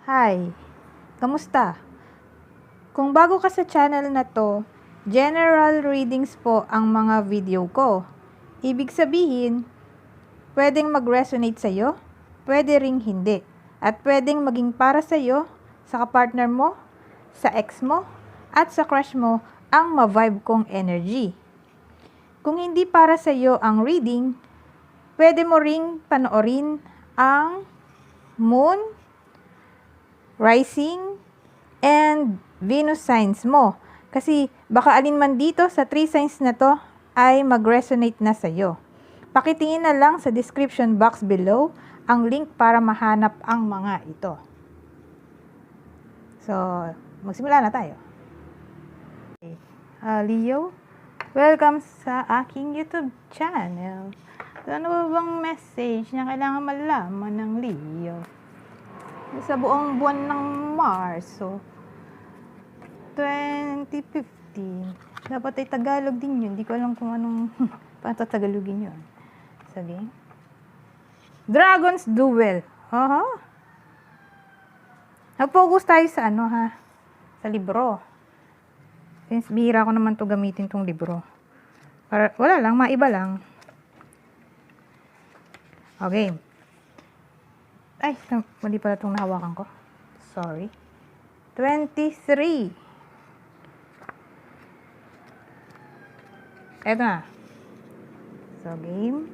Hi! Kamusta? Kung bago ka sa channel na to, general readings po ang mga video ko. Ibig sabihin, pwedeng mag-resonate sa'yo, pwede ring hindi. At pwedeng maging para sa'yo, sa kapartner mo, sa ex mo, at sa crush mo ang ma-vibe kong energy. Kung hindi para sa'yo ang reading, pwede mo ring panoorin ang moon, rising, and Venus signs mo. Kasi baka alin man dito sa 3 signs na to ay mag-resonate na sa'yo. Pakitingin na lang sa description box below ang link para mahanap ang mga ito. So, magsimula na tayo. Leo, welcome sa aking YouTube channel. Ano ba bang message na kailangan malaman ng Leo? Sa buong buwan ng Marso 2015. Dapat ay Tagalog din yun. Hindi ko alam kung anong paano Tagalogin yun. Sige. Dragon's Duel. Nag-focus tayo sa sa libro. Since bihira ko naman to gamitin tong libro. Para, wala lang, maiba lang. Okay. Ay, mali pala itong nahawakan ko. Sorry. 23. Eto na. So, game.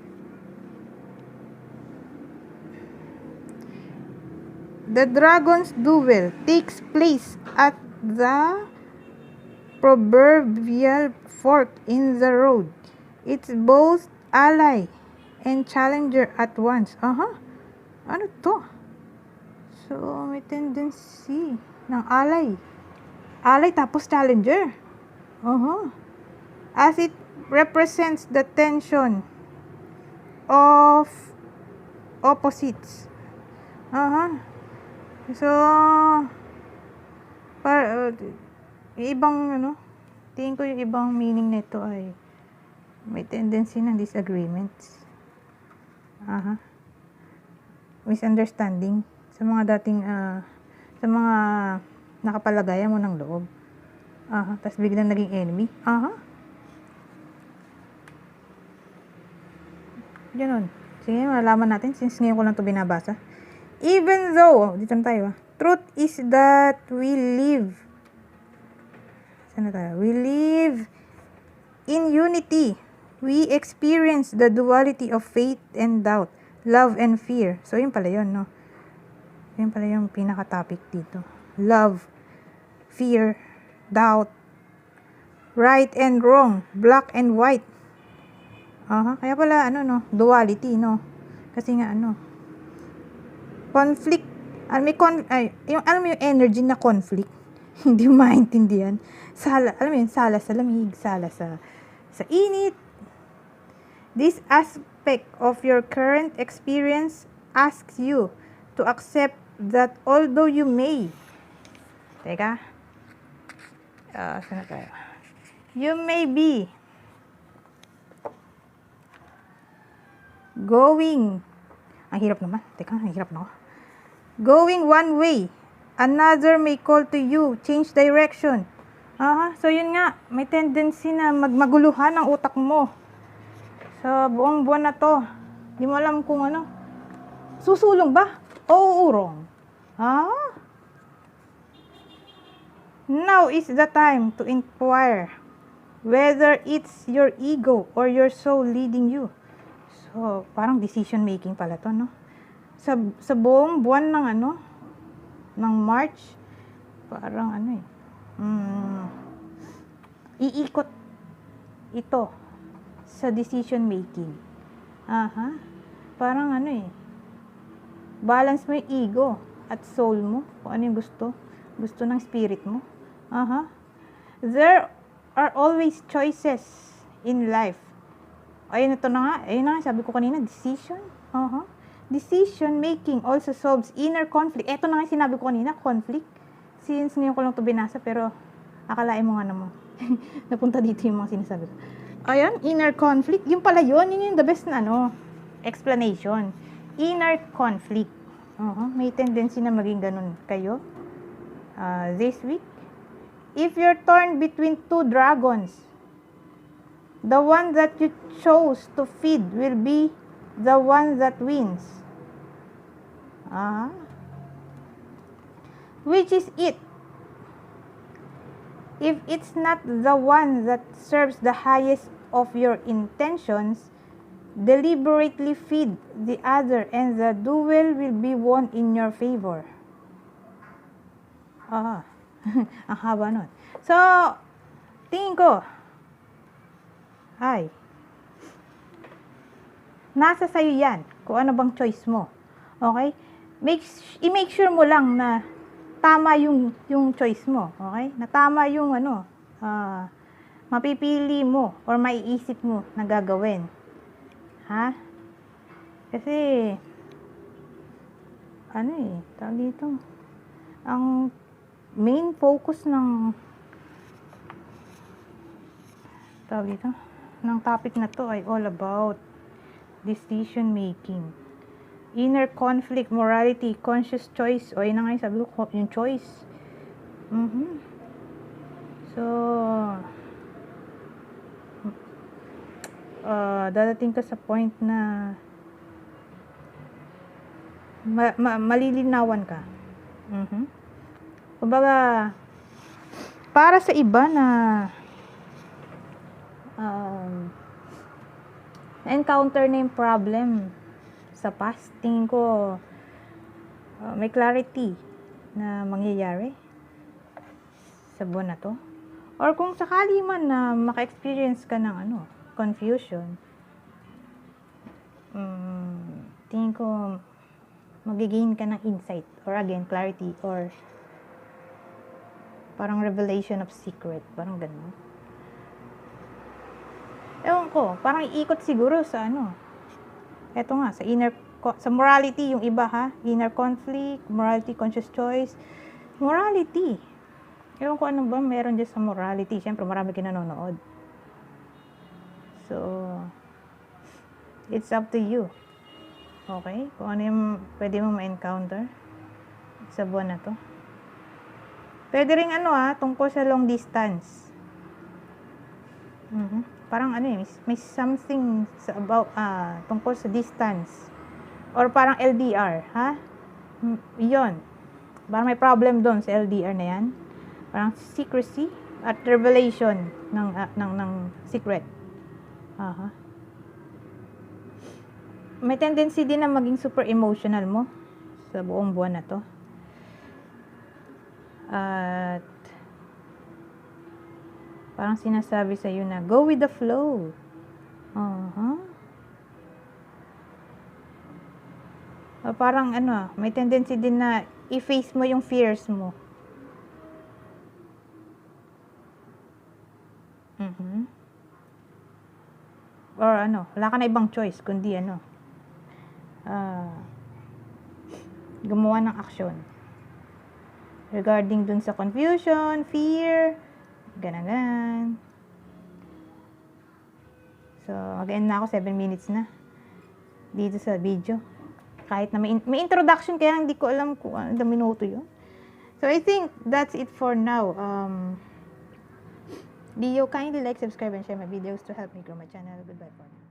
The Dragon's Duel takes place at the proverbial fork in the road. It's both ally and challenger at once. Ano to? So, may tendency ng ally. Ally tapos challenger. As it represents the tension of opposites. So, ibang tingin ko yung ibang meaning nito ay may tendency ng disagreements. Misunderstanding sa mga dating sa mga nakapalagayan mo ng loob. Tapos biglang naging enemy. Ganun. Sige, malaman natin since ngayon ko lang ito binabasa. Even though, dito na tayo, truth is that we live in unity. We experience the duality of faith and doubt, love and fear. So, yun pala yun, no? Yun pala yung pinaka-topic dito. Love, fear, doubt, right and wrong, black and white. Kaya pala, duality, no? Kasi nga, conflict. Alam mo yung energy na conflict. Hindi mo maintindihan. Sala sa lamig, sala sa init. This aspect of your current experience asks you to accept that although you may, saan tayo? You may be going, ang hirap naman, going one way, another may call to you, change direction. So yun nga, may tendency na magmaguluhan ang utak mo. Sa buong buwan na to, di mo alam kung susulong ba o uurong. Now is the time to inquire whether it's your ego or your soul leading you. So, parang decision making pala to, no? Sa buong buwan ng March, parang iikot ito sa decision making. Parang balance mo yung ego at soul mo, kung ano yung gusto ng spirit mo. There are always choices in life. Ayun na nga, sabi ko kanina, decision. Decision making also solves inner conflict. Ito na nga sinabi ko kanina, conflict. Since ngayon ko lang ito binasa, pero akalain mo nga naman. Napunta dito yung mga sinasabi ko. Ayan, inner conflict. Yung pala yun yung the best na explanation. Inner conflict. May tendency na maging ganun kayo this week. If you're torn between two dragons, the one that you chose to feed will be the one that wins. Which is it? If it's not the one that serves the highest of your intentions, deliberately feed the other and the duel will be won in your favor. Ang haba nun. So, tingin ko, nasa sayo yan, kung ano bang choice mo. Okay? I-make sure mo lang na tama yung choice mo. Okay? Na tama yung mapipili mo or maiisip mo na gagawin. Kasi, tawag dito, ang main focus ng topic na to ay all about decision making, inner conflict, morality, conscious choice. O yun na nga yung sabi ko, yung choice. So, dadating ka sa point na malilinawan ka. Kumbaga, para sa iba na na-encounter na yung problem sa past, tingin ko may clarity na mangyayari sa buwan na to. Or kung sakali man na maka-experience ka ng confusion, tingin ko magigain ka ng insight or again clarity or parang revelation of secret, parang ganun. Ewan ko, parang iikot siguro sa eto nga, sa morality yung iba inner conflict, morality, conscious choice, morality. Ewan ko ano ba meron dyan sa morality. Siyempre marami kinanonood. So, it's up to you. Okay? Kung ano yung pwede mo ma-encounter sa buwan na to. Pwede rin tungkol sa long distance. Parang may something about tungkol sa distance. Or parang LDR, Yun. Parang may problem doon sa LDR na yan. Parang secrecy at revelation ng secret. May tendency din na maging super emotional mo sa buong buwan na to. At parang sinasabi sa iyo na go with the flow. Parang may tendency din na i-face mo yung fears mo. Or wala ka na ibang choice kundi gumawa ng aksyon regarding dun sa confusion, fear, ganun. So, mag-end na ako, 7 minutes na dito sa video. Kahit na may introduction, kaya hindi ko alam kung ano minuto yun. So, I think that's it for now. Do you kindly like, subscribe, and share my videos to help me grow my channel. Goodbye for now.